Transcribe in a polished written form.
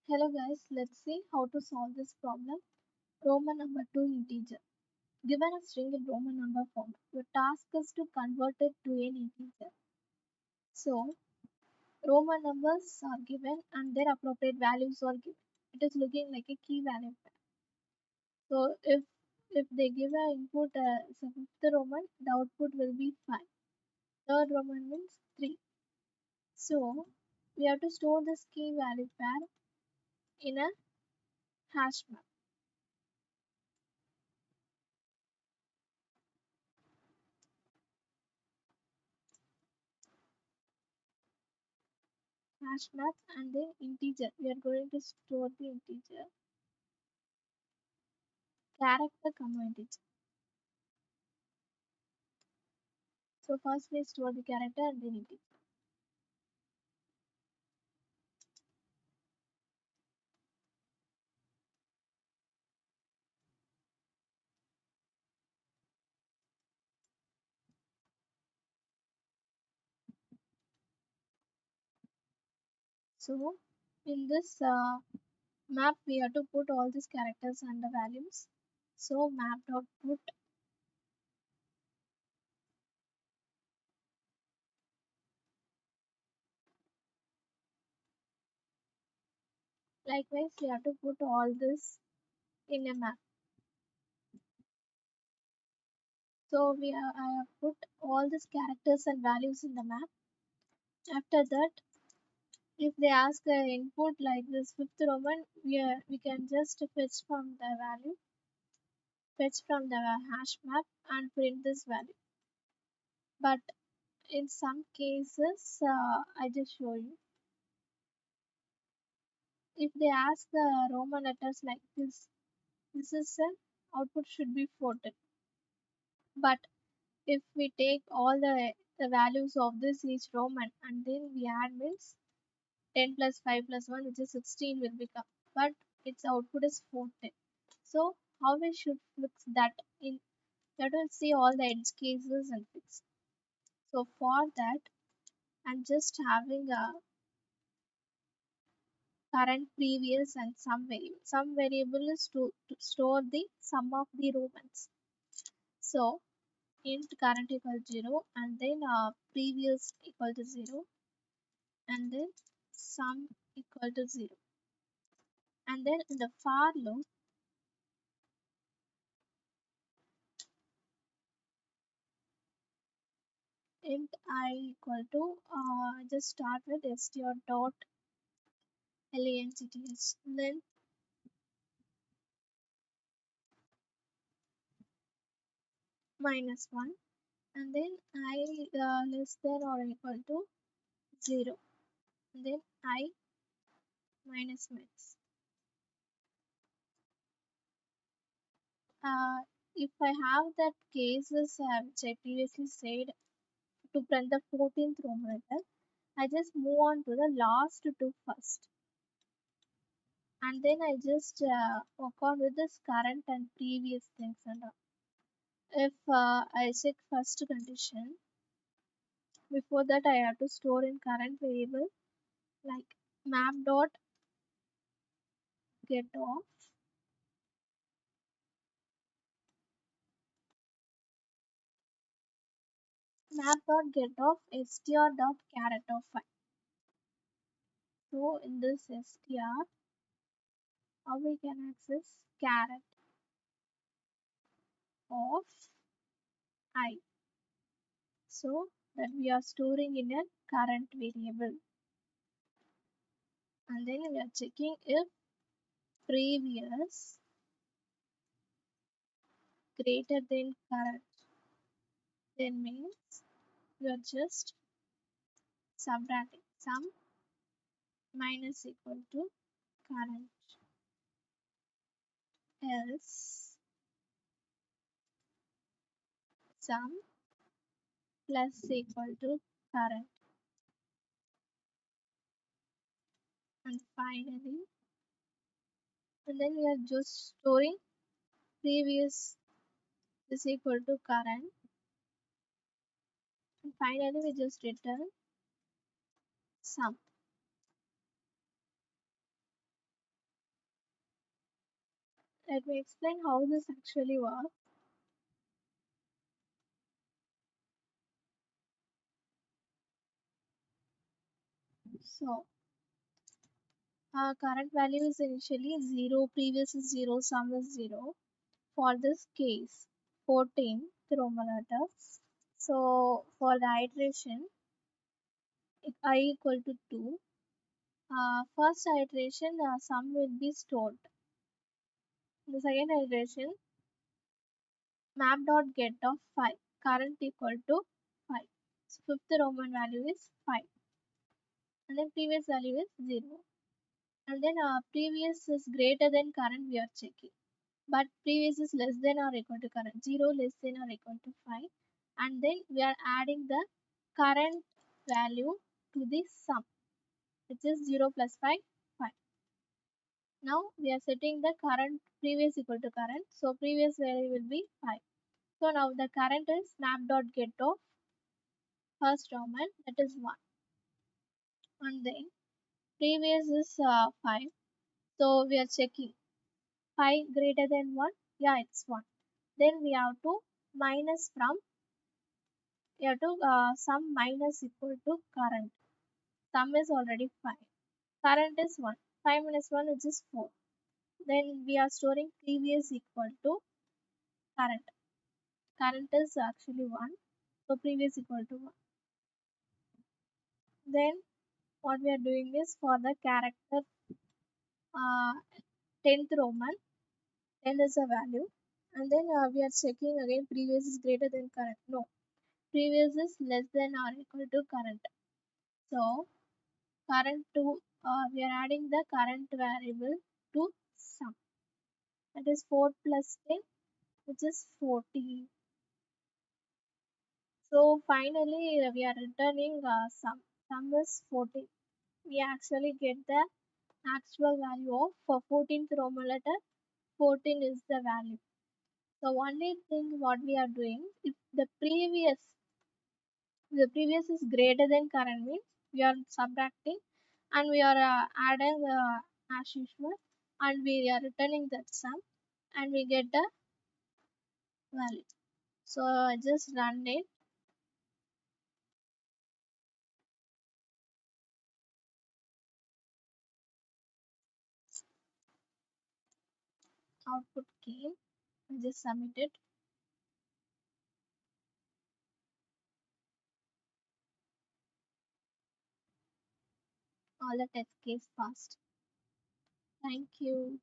Hello guys, let's see how to solve this problem. Roman number 2 integer. Given a string in Roman number form, your task is to convert it to an integer. So, Roman numbers are given and their appropriate values are given. It is looking like a key value pair. So, if they give an input as a fifth Roman, the output will be 5. Third Roman means 3. So, we have to store this key value pair in a hash map. Hash map and then integer. We are going to store the integer, character comma integer. So first we store the character and then integer. So in this map we have to put all these characters and the values. So map dot put, likewise we have to put all this in a map. So I have put all these characters and values in the map. After that, if they ask the input like this fifth Roman, we can just fetch from the hash map and print this value. But in some cases, I just show you. If they ask the Roman letters like this is an output should be 14. But if we take all the values of this each Roman and then we add means 10 plus 5 plus 1 which is 16 will become. But its output is 14. So how we should fix that in, let us see all the edge cases and fix. So for that I'm just having a current, previous, and some variable. Some variable is to store the sum of the Romans. So int current equal 0 and then previous equal to 0 and then sum equal to 0. And then in the for loop, int I equal to just start with str dot length then minus 1 and then I less than or equal to 0 and then I minus max. If I have that cases which I previously said to print the 14th Roman letter, I just move on to the last two first. And then I just work on with this current and previous things and all. If I check first condition, before that I have to store in current variable like map dot get off map dot get off str dot caret of 5. So in this str, how we can access caret of I. So that we are storing in a current variable. And then we are checking if previous greater than current. Then means we are just subtracting sum minus equal to current. Else sum plus equal to current. And finally, and then we are just storing previous is equal to current. And finally, we just return sum. let me explain how this actually works. So, current value is initially 0, previous is 0, sum is 0. For this case, 14, the Roman letter. So, for the iteration, if I equal to 2, first iteration, the sum will be stored. The second iteration, map dot get of 5, current equal to 5. So, fifth Roman value is 5. And then previous value is 0. And then previous is greater than current, we are checking. But previous is less than or equal to current, 0 less than or equal to 5. And then we are adding the current value to the sum, which is 0 plus 5, 5. Now we are setting the current previous equal to current, so previous value will be 5. So now the current is map dot get of first Roman, that is 1. And then previous is 5, so we are checking 5 greater than 1, yeah, it's 1. Then we have to minus from, we have to sum minus equal to current. Sum is already 5. Current is 1. 5 minus 1 which is 4. Then we are storing previous equal to current. Current is actually 1. So previous equal to 1. Then what we are doing is for the character uh, 10th Roman, 10 is a value. And then we are checking again previous is greater than current. No, previous is less than or equal to current. So current to, we are adding the current variable to sum. That is 4 plus 10, which is 14. So finally we are returning sum. Sum is 14. We actually get the actual value of for 14th Roman letter. 14 is the value. So only thing what we are doing, if the previous is greater than current means we are subtracting and we are adding as usual, and we are returning that sum and we get the value. So I just run it. Output came. I just submit it. All the test case passed. Thank you.